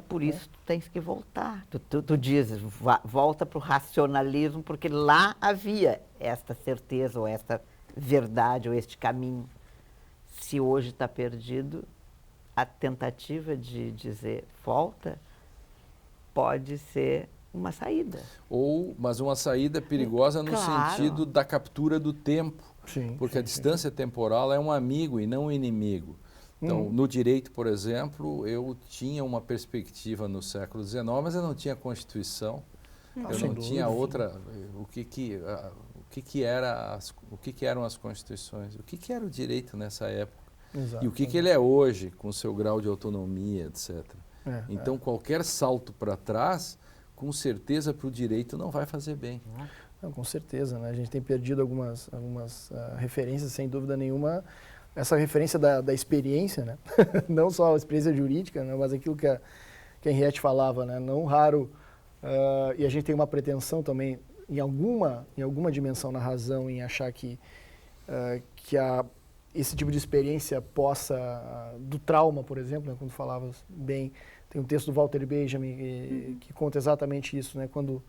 [SPEAKER 5] Por isso tu tens que voltar. Tu dizes, volta para o racionalismo, porque lá havia esta certeza, ou esta verdade, ou este caminho. Se hoje está perdido, a tentativa de dizer volta pode ser uma saída.
[SPEAKER 1] Mas uma saída perigosa no
[SPEAKER 5] Claro.
[SPEAKER 1] sentido da captura do tempo.
[SPEAKER 4] Sim,
[SPEAKER 1] Porque a distância temporal é um amigo e não um inimigo. Então, no direito, por exemplo, eu tinha uma perspectiva no século XIX, mas eu não tinha Constituição. Eu
[SPEAKER 4] sem
[SPEAKER 1] não tinha
[SPEAKER 4] dúvida.
[SPEAKER 1] outra... O que eram as Constituições? O que era o direito nessa época?
[SPEAKER 4] Exato.
[SPEAKER 1] E o que ele é hoje, com seu grau de autonomia, etc. Então, qualquer salto para trás, com certeza para o direito não vai fazer bem.
[SPEAKER 4] Não, com certeza, né? A gente tem perdido algumas referências, sem dúvida nenhuma. Essa referência da experiência, né? Não só a experiência jurídica, né? Mas aquilo que a Henriette falava, né? Não raro, e a gente tem uma pretensão também, em alguma dimensão na razão, em achar que esse tipo de experiência do trauma, por exemplo, né? Quando falavas bem, tem um texto do Walter Benjamin que conta exatamente isso, né? Quando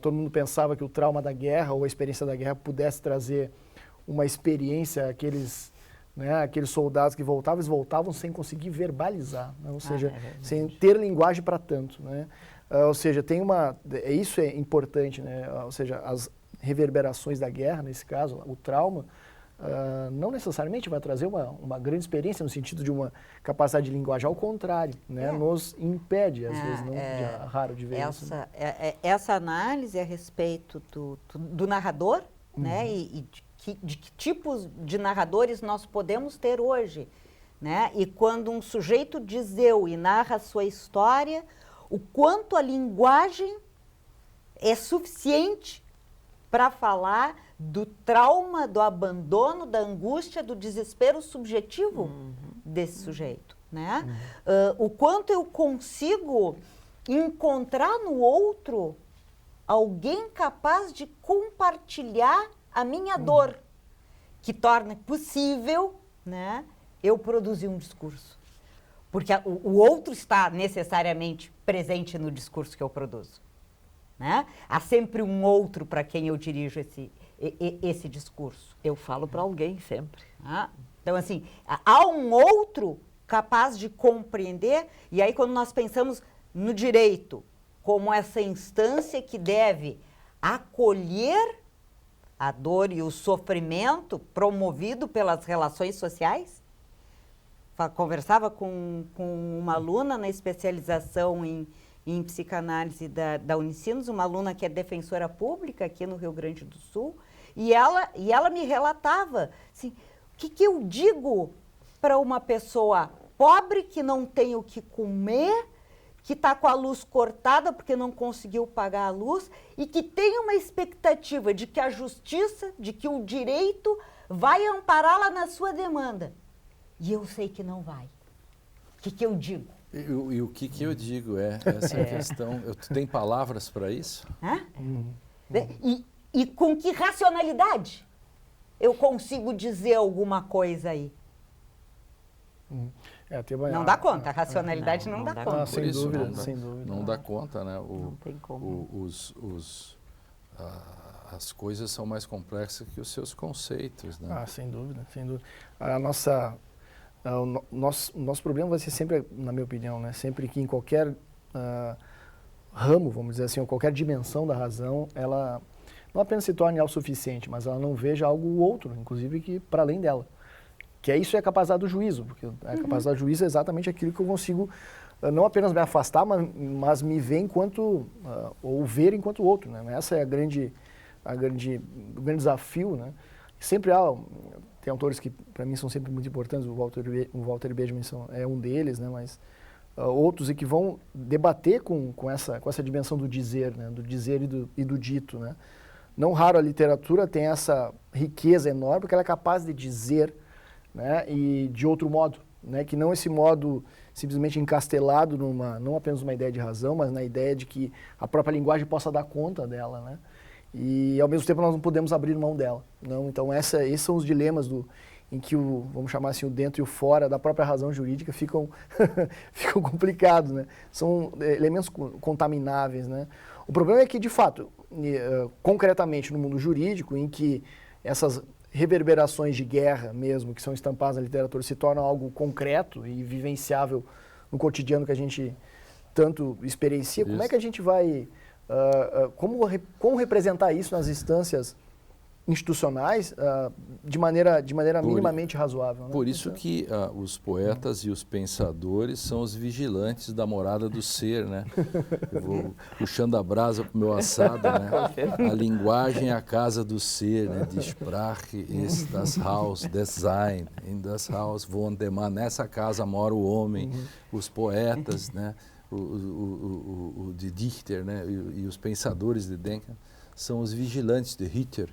[SPEAKER 4] todo mundo pensava que o trauma da guerra ou a experiência da guerra pudesse trazer uma experiência àqueles né? Aqueles soldados que voltavam, eles voltavam sem conseguir verbalizar, né? Ou seja, sem ter linguagem para tanto, né? Ou seja, isso é importante, né? Ou seja, as reverberações da guerra, nesse caso, o trauma, não necessariamente vai trazer uma grande experiência no sentido de uma capacidade de linguagem, ao contrário, né? Nos impede, às vezes, não, raro de ver isso. Né?
[SPEAKER 3] Essa análise a respeito do narrador, né? E de que tipos de narradores nós podemos ter hoje, né? E quando um sujeito diz eu e narra a sua história, o quanto a linguagem é suficiente para falar do trauma, do abandono, da angústia, do desespero subjetivo desse sujeito, né? O quanto eu consigo encontrar no outro alguém capaz de compartilhar a minha dor, que torna possível, né, eu produzir um discurso. Porque o outro está necessariamente presente no discurso que eu produzo, né? Há sempre um outro para quem eu dirijo esse discurso.
[SPEAKER 5] Eu falo para alguém sempre.
[SPEAKER 3] Então, assim, há um outro capaz de compreender, e aí quando nós pensamos no direito como essa instância que deve acolher a dor e o sofrimento promovido pelas relações sociais. Conversava com uma aluna na especialização em psicanálise da Unicinos, uma aluna que é defensora pública aqui no Rio Grande do Sul, e ela me relatava assim, o que eu digo para uma pessoa pobre que não tem o que comer, que está com a luz cortada porque não conseguiu pagar a luz e que tem uma expectativa de que a justiça, de que o direito vai ampará-la na sua demanda. E eu sei que não vai. O que eu digo?
[SPEAKER 1] E o que eu digo essa questão. Tu tem palavras para isso?
[SPEAKER 3] E com que racionalidade eu consigo dizer alguma coisa aí? Não dá conta, a racionalidade não dá conta.
[SPEAKER 4] Sem dúvida, sem dúvida.
[SPEAKER 1] Não dá conta, né?
[SPEAKER 5] Não tem como.
[SPEAKER 1] As coisas são mais complexas que os seus conceitos, né?
[SPEAKER 4] Sem dúvida, sem dúvida. O nosso problema vai ser sempre, na minha opinião, né? Sempre que em qualquer ramo, vamos dizer assim, ou qualquer dimensão da razão, ela não apenas se torne autossuficiente, mas ela não veja algo outro, inclusive, que para além dela. Que isso é a capacidade do juízo, porque a capacidade do juízo é exatamente aquilo que eu consigo não apenas me afastar, mas me ver enquanto, ou ver enquanto outro, né? Essa é o grande desafio, né? Sempre tem autores que para mim são sempre muito importantes, o Walter Benjamin é um deles, né? Mas outros e que vão debater com essa dimensão do dizer, né? Do dizer e do dito, né? Não raro a literatura tem essa riqueza enorme porque ela é capaz de dizer, né, e de outro modo, né, que não esse modo simplesmente encastelado não apenas numa ideia de razão, mas na ideia de que a própria linguagem possa dar conta dela, né, e ao mesmo tempo nós não podemos abrir mão dela, não. Então esses são os dilemas em que vamos chamar assim, o dentro e o fora da própria razão jurídica ficam complicados, né, são elementos contamináveis, né. O problema é que de fato, concretamente no mundo jurídico, em que essas reverberações de guerra mesmo, que são estampadas na literatura, se tornam algo concreto e vivenciável no cotidiano que a gente tanto experiencia. Isso. Como é que a gente vai... como representar isso nas instâncias institucionais de maneira minimamente razoável? Né?
[SPEAKER 1] Por isso que os poetas e os pensadores são os vigilantes da morada do ser, né? Eu vou puxando a brasa para o meu assado, né? A linguagem é a casa do ser, né? Die Sprache ist das Haus des Sein, in das Haus wohnt der Mann. Nessa casa mora o homem. Os poetas, né? O de Dichter, né? E os pensadores de Denker são os vigilantes de Hütter.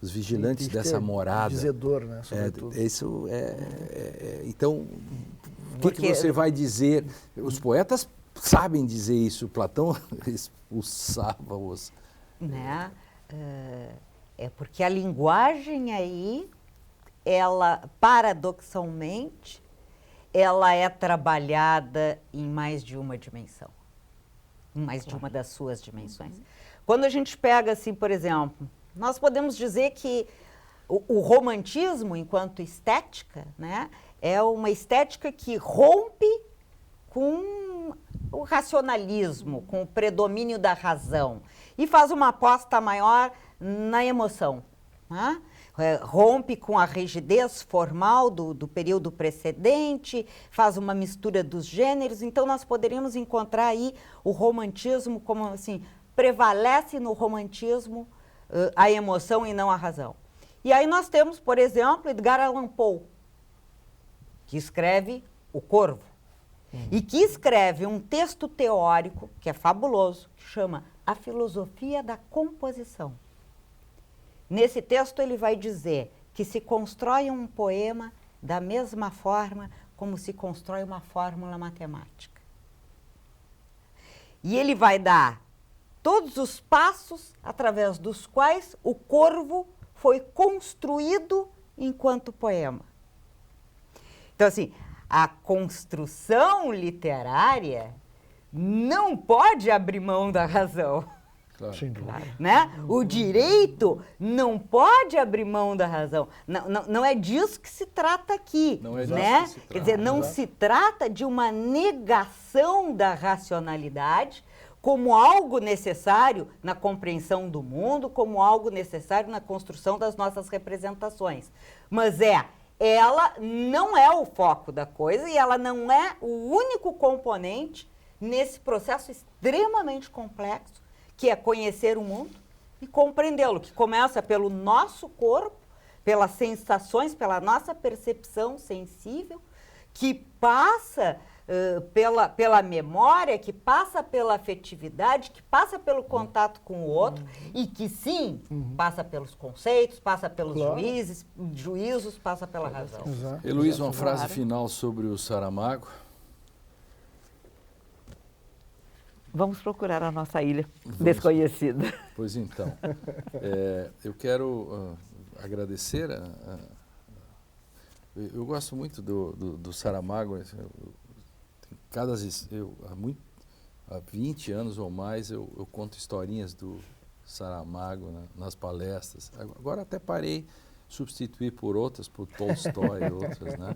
[SPEAKER 1] Os vigilantes dessa morada.
[SPEAKER 4] Dizedor, né? Sobretudo.
[SPEAKER 1] Isso então, o que você vai dizer? Os poetas sabem dizer isso. Platão expulsava-os.
[SPEAKER 3] Né? É porque a linguagem aí, ela, paradoxalmente, ela é trabalhada em mais de uma dimensão. Em mais de uma das suas dimensões. Quando a gente pega, assim, por exemplo... Nós podemos dizer que o romantismo, enquanto estética, né, é uma estética que rompe com o racionalismo, com o predomínio da razão e faz uma aposta maior na emoção, né? Rompe com a rigidez formal do período precedente, faz uma mistura dos gêneros. Então, nós poderíamos encontrar aí o romantismo como assim, prevalece no romantismo a emoção e não a razão. E aí nós temos, por exemplo, Edgar Allan Poe, que escreve O Corvo, e que escreve um texto teórico, que é fabuloso, que chama A Filosofia da Composição. Nesse texto ele vai dizer que se constrói um poema da mesma forma como se constrói uma fórmula matemática. E ele vai dar todos os passos através dos quais o Corvo foi construído enquanto poema. Então, assim, a construção literária não pode abrir mão da razão.
[SPEAKER 1] Claro.
[SPEAKER 4] Sem dúvida.
[SPEAKER 3] Né? O direito não pode abrir mão da razão. Não é disso que se trata aqui.
[SPEAKER 1] Não é disso
[SPEAKER 3] né?
[SPEAKER 1] que se trata.
[SPEAKER 3] Quer dizer, não se trata de uma negação da racionalidade como algo necessário na compreensão do mundo, como algo necessário na construção das nossas representações. Mas ela não é o foco da coisa e ela não é o único componente nesse processo extremamente complexo que é conhecer o mundo e compreendê-lo, que começa pelo nosso corpo, pelas sensações, pela nossa percepção sensível, que passa pela memória, que passa pela afetividade, que passa pelo contato com o outro e que, sim, passa pelos conceitos, passa pelos juízos, passa pela razão.
[SPEAKER 4] Exato.
[SPEAKER 1] Heloísa, uma frase final sobre o Saramago.
[SPEAKER 5] Vamos procurar a nossa ilha desconhecida.
[SPEAKER 1] Pois então, eu quero agradecer. Eu gosto muito do Saramago. Há 20 anos ou mais eu conto historinhas do Saramago nas palestras. Agora até parei, substituí por outras, por Tolstói e outras, né?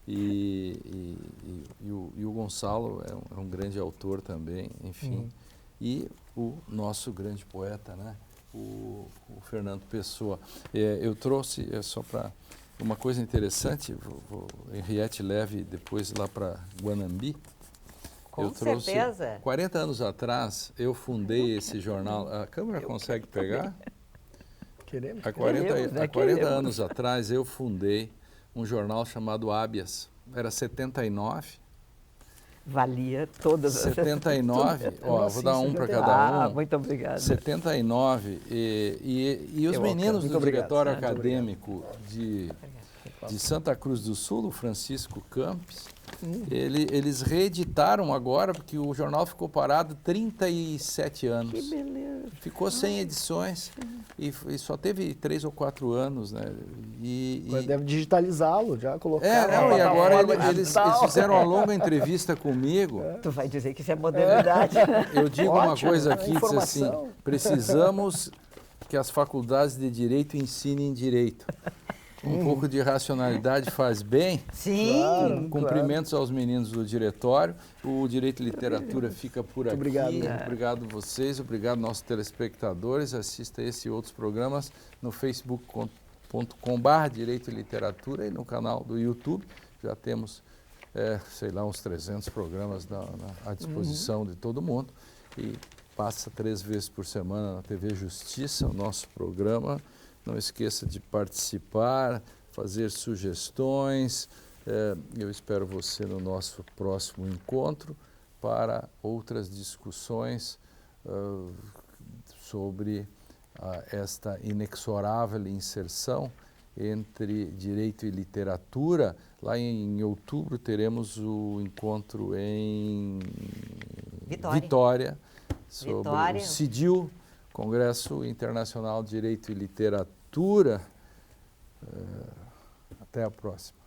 [SPEAKER 1] E o Gonçalo é um grande autor também, enfim. E o nosso grande poeta, né? O Fernando Pessoa. Eu trouxe, só para uma coisa interessante, Henriette leve depois lá para Guanambi.
[SPEAKER 3] Com certeza.
[SPEAKER 1] 40 anos atrás, eu fundei esse jornal. A câmera consegue pegar?
[SPEAKER 4] Queremos.
[SPEAKER 1] Há 40 anos atrás, eu fundei um jornal chamado Hábias. Era 79.
[SPEAKER 5] Valia todas as...
[SPEAKER 1] 79, ó, vou dar um para cada um.
[SPEAKER 5] Muito obrigado.
[SPEAKER 1] 79, e os meninos do diretório acadêmico de Santa Cruz do Sul, o Francisco Campos, eles reeditaram agora, porque o jornal ficou parado 37 anos.
[SPEAKER 5] Que beleza.
[SPEAKER 1] Ficou sem edições e só teve 3 ou 4 anos, né?
[SPEAKER 4] Deve digitalizá-lo, já colocaram.
[SPEAKER 1] E agora eles fizeram uma longa entrevista comigo.
[SPEAKER 5] Tu vai dizer que isso é modernidade.
[SPEAKER 1] Eu digo uma coisa aqui, diz assim,
[SPEAKER 4] informação.
[SPEAKER 1] precisamos que as faculdades de Direito ensinem Direito. Um pouco de racionalidade faz bem.
[SPEAKER 3] Sim.
[SPEAKER 4] Claro.
[SPEAKER 1] Cumprimentos aos meninos do diretório. O Direito e Literatura fica por aqui.
[SPEAKER 4] Obrigado.
[SPEAKER 1] Obrigado vocês, obrigado nossos telespectadores. Assista esse e outros programas no facebook.com/Direito e Literatura e no canal do YouTube. Já temos, uns 300 programas à disposição de todo mundo. E passa 3 vezes por semana na TV Justiça, o nosso programa. Não esqueça de participar, fazer sugestões. Eu espero você no nosso próximo encontro para outras discussões sobre esta inexorável inserção entre direito e literatura. Lá em outubro teremos o encontro em Vitória sobre o CIDIL, Congresso Internacional de Direito e Literatura. Até a próxima.